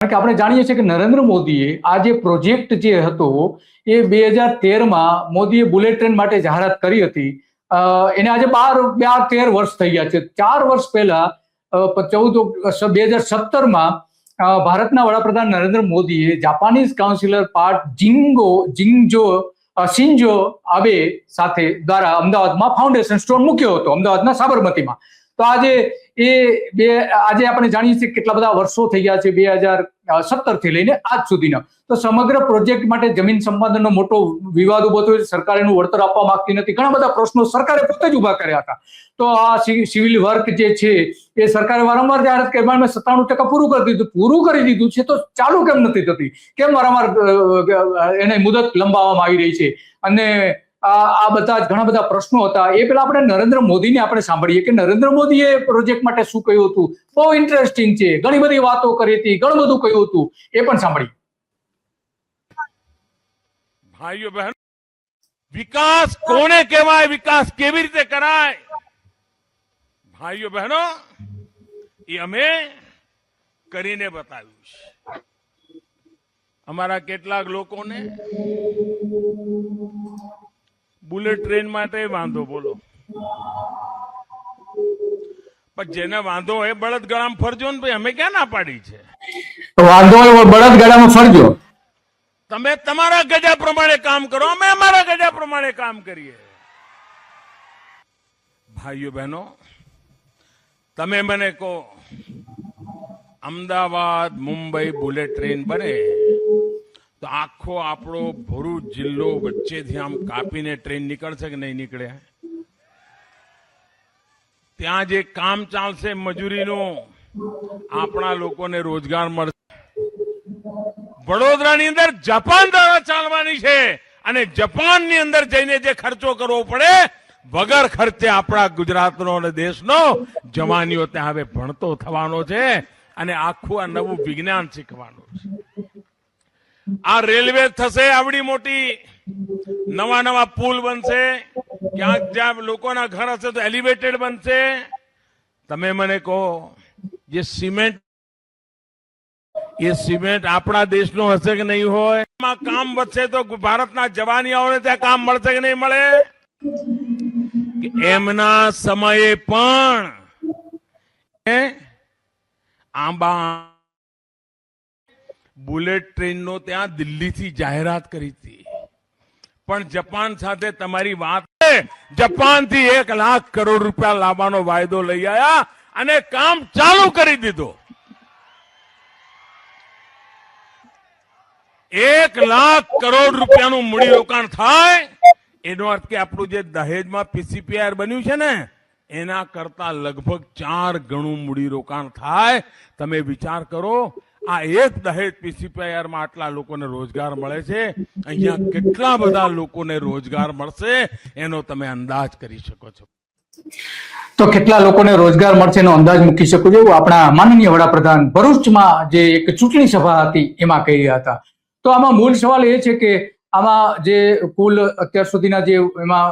કારણ કે આપણે જાણીએ છીએ કે નરેન્દ્ર મોદીએ આ જે પ્રોજેક્ટ જે હતો એ 2013માં મોદીએ બુલેટ ટ્રેન માટે જાહેરાત કરી હતી. એને આજે 13 વર્ષ થઈ ગયા છે. 4 વર્ષ પહેલા 2017માં ભારતના વડાપ્રધાન નરેન્દ્ર મોદીએ જાપાનીઝ કાઉન્સિલર શિન્ઝો આબે સાથે દ્વારા અમદાવાદમાં ફાઉન્ડેશન સ્ટોન મૂક્યો હતો, અમદાવાદના સાબરમતીમાં. તો આજે આપણે જાણીએ છીએ કેટલા બધા વર્ષો થઈ ગયા છે 2017 થી લઈને આજ સુધીના. તો સમગ્ર પ્રોજેક્ટ માટે જમીન સંપાદનનો મોટો વિવાદ ઉભો થયો. સરકાર એનું વળતર આપવા માંગતી નથી. ઘણા બધા પ્રશ્નો સરકારે પોતે જ ઉભા કર્યા હતા. તો આ સિવિલ વર્ક જે છે એ સરકારે વારંવાર જાહેરાત કરી 97% પૂરું કરી દીધું છે. તો ચાલુ કેમ નથી થતી? કેમ વારંવાર એને મુદત લંબાવવામાં આવી રહી છે? અને આ બધા ઘણા બધા પ્રશ્નો હતા. એ પેલા આપણે નરેન્દ્ર મોદીને આપણે સાંભળીએ કે નરેન્દ્ર મોદીએ પ્રોજેક્ટ માટે શું કહ્યું હતું. બહુ ઇન્ટરેસ્ટિંગ છે, ઘણી બધી વાતો કરી હતી, ઘણું બધું કહ્યું હતું, એ પણ સાંભળીએ. ભાઈઓ બહેનો, વિકાસ કોને કહેવાય, વિકાસ કેવી રીતે કરાય? ભાઈઓ બહેનો, એ અમે કરીને બતાવ્યું છે. અમારા કેટલાક લોકોને બુલેટ ટ્રેન માટે વાંધો, બોલો, પણ જેને વાંધો હોય બળદગાડામાં ફરજો ને ભાઈ, અમે ક્યાં ના પાડી છે? વાંધો હોય બળદગાડામાં ફરજો. તમે તમારા ગજા પ્રમાણે કામ કરો, અમે અમારા ગજા પ્રમાણે કામ કરીએ. ભાઈઓ બહેનો, તમે મને કહો, અમદાવાદ મુંબઈ બુલેટ ટ્રેન બને તો આખો આપણો ભરૂચ જિલ્લો વચ્ચેથી આમ કાપીને ટ્રેન નીકળશે કે નહીં નીકળે? ત્યાં જે કામ ચાલશે મજૂરીનું, આપણા લોકોને રોજગાર મળશે. વડોદરાની અંદર જાપાન દ્વારા ચાલવાની છે અને જાપાનની અંદર જઈને જે ખર્ચો કરવો પડે વગર ખર્ચે આપણા ગુજરાતનો અને દેશનો જવાનીઓ ત્યાં હવે ભણતો થવાનો છે અને આખું આ નવું વિજ્ઞાન શીખવાનું છે. આ રેલવે થશે આવડી મોટી, નવા નવા પુલ બનશે, ક્યાંક જ્યાં લોકોના ઘર હશે તો એલિવેટેડ બનશે. તમે મને કહો, જે સિમેન્ટ, એ સિમેન્ટ આપણા દેશનો હશે કે નહીં હોય? એમાં કામ વધશે તો ભારતના જવાનીઓને ત્યાં કામ મળશે કે નહીં મળે? એમના સમયે પણ આંબા બુલેટ ટ્રેનનો ત્યાં દિલ્હીથી જાહેરાત કરી હતી, પણ જાપાન સાથે તમારી વાત, જાપાનથી 1 લાખ કરોડ રૂપિયા લાવવાનો વાયદો લઈ આવ્યા અને કામ ચાલુ કરી દીધો. 1 લાખ કરોડ રૂપિયાનું મૂડીરોકાણ થાય એનો અર્થ કે આપણું જે દહેજમાં પીસીપીઆર બન્યું છે ને એના કરતા લગભગ 4 ગણું મૂડીરોકાણ થાય. તમે વિચાર કરો, આ એક દહેજ પીસીપીઆરમાં આટલા લોકોને રોજગાર મળે છે, અહીંયા કેટલા બધા લોકોને રોજગાર મળશે એનો તમે અંદાજ કરી શકો છો. તો કેટલા લોકોને રોજગાર મળશે એનો અંદાજ મૂકી શકો છો. આપણા માનનીય વડાપ્રધાન ભરૂચમાં જે એક ચૂંટણી સભા હતી એમાં કહી રહ્યા હતા. તો આમાં મૂળ સવાલ એ છે કે આમાં જે કુલ અત્યાર સુધીના જે એમાં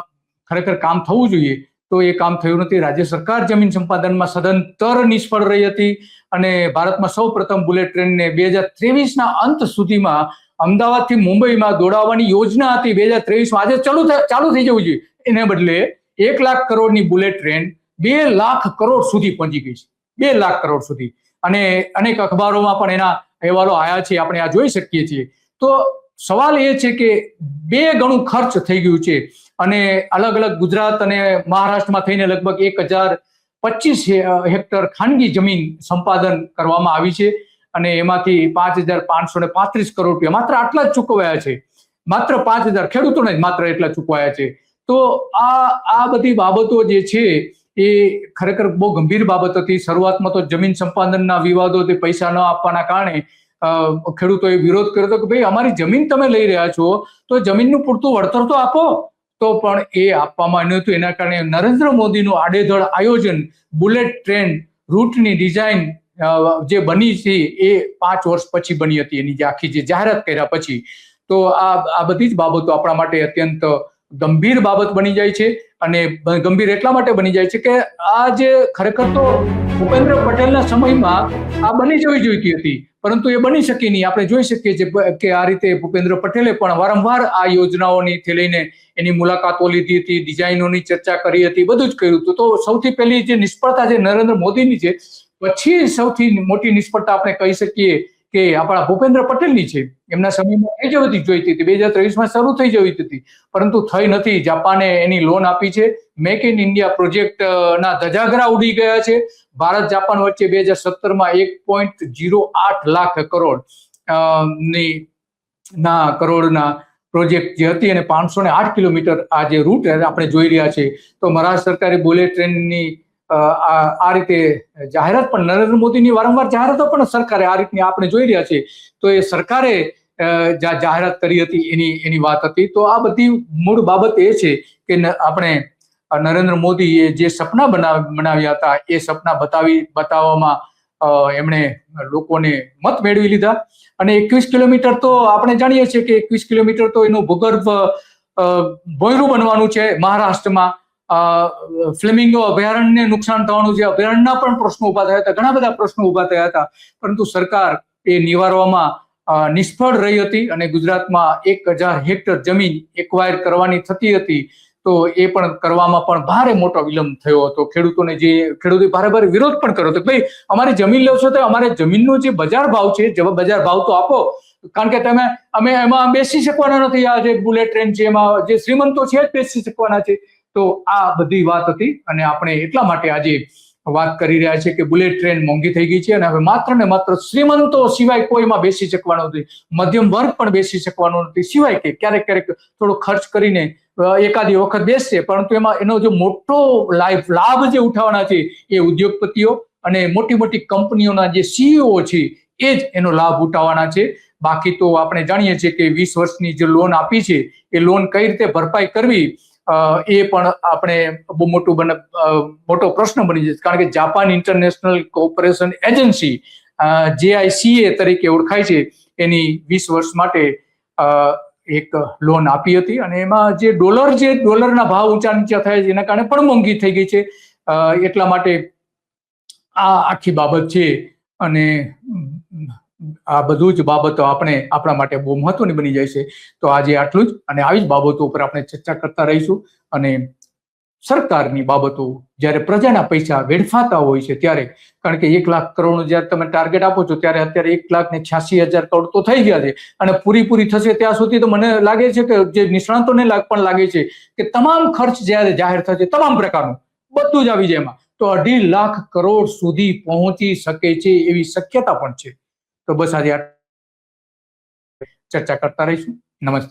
ખરેખર કામ થવું જોઈએ તો એ કામ થયું નથી. રાજ્ય સરકાર જમીન સંપાદનમાં સદંતર નિષ્ફળ રહી હતી અને ભારતમાં સૌ પ્રથમ બુલેટ ટ્રેનને 2023ના અંત સુધીમાં અમદાવાદથી મુંબઈમાં દોડાવવાની યોજના હતી. 2023માં આજે ચાલુ થઈ જવું જોઈએ, એને બદલે 1 લાખ કરોડની બુલેટ ટ્રેન 2 લાખ કરોડ સુધી પહોંચી ગઈ છે. 2 લાખ કરોડ સુધી. અને અનેક અખબારોમાં પણ એના અહેવાલો આવ્યા છે, આપણે આ જોઈ શકીએ છીએ. તો સવાલ એ છે કે 2 ગણું ખર્ચ થઈ ગયું છે અને અલગ અલગ ગુજરાત અને મહારાષ્ટ્રમાં થઈને લગભગ 1025 હેક્ટર ખાનગી જમીન સંપાદન કરવામાં આવી છે અને એમાંથી 5535 કરોડ રૂપિયા માત્ર આટલા જ ચૂકવાયા છે. માત્ર 5000 ખેડૂતોને જ માત્ર એટલા ચૂકવાયા છે. તો આ બધી બાબતો જે છે એ ખરેખર બહુ ગંભીર બાબત હતી. શરૂઆતમાં તો જમીન સંપાદનના વિવાદો, પૈસા ન આપવાના કારણે ખેડૂતોએ વિરોધ કર્યો હતો કે ભાઈ અમારી જમીન તમે લઈ રહ્યા છો તો જમીનનું પૂરતું વળતર તો આપો. તો પણ એ આપવામાં આવ્યું હતું. એના કારણે નરેન્દ્ર મોદીનું આડેધડ આયોજન, બુલેટ ટ્રેન રૂટની ડિઝાઇન જે બની છે એ 5 વર્ષ પછી બની હતી, એની જે આખી જે જાહેરાત કર્યા પછી. તો આ બધી જ બાબતો આપણા માટે અત્યંત ગંભીર બાબત બની જાય છે. અને ગંભીર એટલા માટે બની જાય છે કે આ જે ખરેખર તો ભૂપેન્દ્ર પટેલના સમયમાં આ બની જવી જોઈતી હતી, પરંતુ એ બની શકી નહીં. આપણે જોઈ શકીએ છીએ કે આ રીતે ભૂપેન્દ્ર પટેલે પણ વારંવાર આ યોજનાઓથી લઈને એની મુલાકાતો લીધી હતી, ડિઝાઇનોની ચર્ચા કરી હતી, બધું જ કર્યું હતું. તો સૌથી પહેલી જે નિષ્ફળતા છે નરેન્દ્ર મોદીની છે, પછી સૌથી મોટી નિષ્ફળતા આપણે કહી શકીએ કે આપણા ભૂપેન્દ્ર પટેલની છે. એમના સમયમાં થઈ જવી જોઈતી હતી, 2023માં શરૂ થઈ જવી હતી, પરંતુ થઈ નથી. જાપાને એની લોન આપી છે. મેક ઇન ઇન્ડિયા પ્રોજેક્ટ ના ધજાગરા ઉડી ગયા છે. ભારત જાપાન વચ્ચે 2017માં 1.08 લાખ કરોડ કરોડના પ્રોજેક્ટ જે હતી અને 508 કિલોમીટર આ જે રૂટ આપણે જોઈ રહ્યા છે. તો મહારાષ્ટ્ર સરકારે બુલેટ ટ્રેનની આ રીતે જાહેરાત પણ નરેન્દ્ર મોદીની વારંવાર જાહેરાતો પણ સરકારે આ રીતની આપણે જોઈ રહ્યા છે. તો એ સરકારે જાહેરાત કરી હતી એની વાત હતી. તો આ બધી મૂળ બાબત એ છે કે આપણે નરેન્દ્ર મોદીએ જે સપના બનાવ્યા હતા એ સપના બતાવવામાં એમણે લોકોને મત મેળવી લીધા. અને 21 કિલોમીટર તો આપણે જાણીએ છીએ કે 21 કિલોમીટર તો એનું ભૂગર્ભ ભોંયરું બનવાનું છે. મહારાષ્ટ્રમાં ફ્લેમિંગો અભયારણ્યને નુકસાન થવાનું છે. અભયારણ્યના પણ પ્રશ્નો ઉભા થયા હતા, ઘણા બધા પ્રશ્નો ઉભા થયા હતા, પરંતુ સરકાર એ નિવારવામાં નિષ્ફળ રહી હતી. અને ગુજરાતમાં 1000 હેક્ટર જમીન એક્વાયર કરવાની થતી હતી, તો એ પણ કરવામાં પણ ભારે મોટો વિલંબ થયો હતો. ખેડૂતોએ ભારે વિરોધ પણ કર્યો હતો. ભાઈ, અમારી જમીન લો છો તો અમારે જમીનનો જે બજાર ભાવ છે, બજાર ભાવ તો આપો, કારણ કે અમે એમાં બેસી શકવાના નથી. આ જે બુલેટ ટ્રેન છે એમાં જે શ્રીમંતો છે જ બેસી શકવાના છે. તો આ બધી વાત હતી અને આપણે એટલા માટે આજે વાત કરી રહ્યા છે કે બુલેટ ટ્રેન મોંઘી થઈ ગઈ છે અને હવે માત્ર ને માત્ર શ્રીમંતો સિવાય કોઈમાં બેસી શકવાનો નથી, મધ્યમ વર્ગ પણ બેસી શકવાનો નથી. સિવાય કે ક્યારેક થોડો ખર્ચ કરીને એકાદી વખત બેસશે, પરંતુ એમાં એનો જે મોટો લાભ જે ઉઠાવવાના છે એ ઉદ્યોગપતિઓ અને મોટી કંપનીઓના જે સીઈઓ છે એ જ એનો લાભ ઉઠાવવાના છે. બાકી તો આપણે જાણીએ છીએ કે 20 વર્ષની જે લોન આપી છે એ લોન કઈ રીતે ભરપાઈ કરવી એ પણ આપણે બહુ મોટો પ્રશ્ન બની જશે. કારણ કે Japan international cooperation agency JICA તરીકે ઓળખાય છે, એની 20 વર્ષ માટે એક લોન આપી હતી અને એમાં જે ડોલરના ભાવ ઊંચા નીચા થયા છે એના કારણે પણ મોંઘી થઈ ગઈ છે. એટલા માટે આ આખી બાબત છે અને આ બધું જ બાબતો આપણા માટે બહુ મહત્વની બની જાય છે. તો આજે આટલું જ, અને આવી જ બાબતો ઉપર આપણે ચર્ચા કરતા રહીશું. અને સરકારની બાબતો જ્યારે પ્રજાના પૈસા વેડફાતા હોય છે ત્યારે, કારણ કે 1 લાખ કરોડનું જયારે તમે ટાર્ગેટ આપો છો ત્યારે અત્યારે 1,86,000 કરોડ તો થઈ ગયા છે અને પૂરી થશે ત્યાં સુધી તો મને લાગે છે કે જે નિષ્ણાંતોને પણ લાગે છે કે તમામ ખર્ચ જ્યારે જાહેર થશે, તમામ પ્રકારનું બધું જ આવી જાય એમાં, તો 2.5 લાખ કરોડ સુધી પહોંચી શકે છે એવી શક્યતા પણ છે. તો બસ આજે ચર્ચા કરતા રહીશું. નમસ્તે.